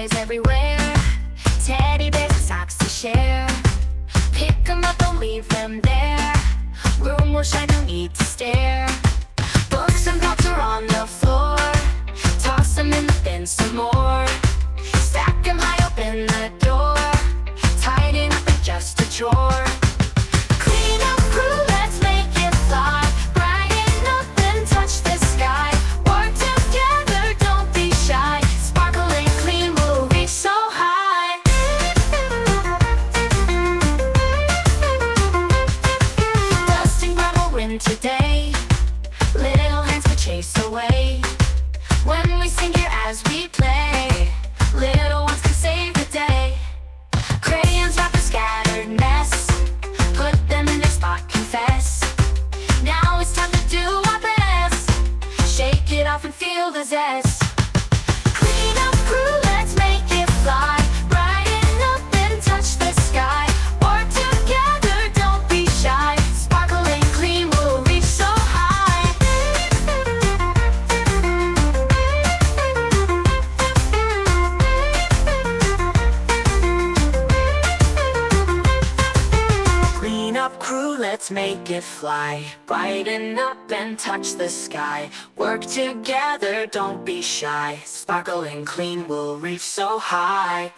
toys everywhere. Teddy bears and socks to share. Pick 'em up, don't leave them there. Room will shine, no need to stare. Books and blocks are on the floor. Toss 'em in the bin some more. Stack 'em high, open the door. Tidying up is just a chore. Clean up crew, let's make it fly. Brighten up and touch the sky. Work together, don't be shy. Sparkling clean, we'll reach so high. Dusting rubble win today. Little hands will chase away. When we sing here as we play, little ones can save the day. Crayons wrap a scattered mess. Put them in their spot, confess. Now it's time to do our best. Shake it off and feel the zest. Clean up crew, let's make it fly. Brighten up and touch the sky. Work together, don't be shy. Sparkling clean, we'll reach so high. Clean up crew, let's make it fly. Brighten up and touch the sky. Work together, don't be shy. Sparkling clean, we'll reach so high.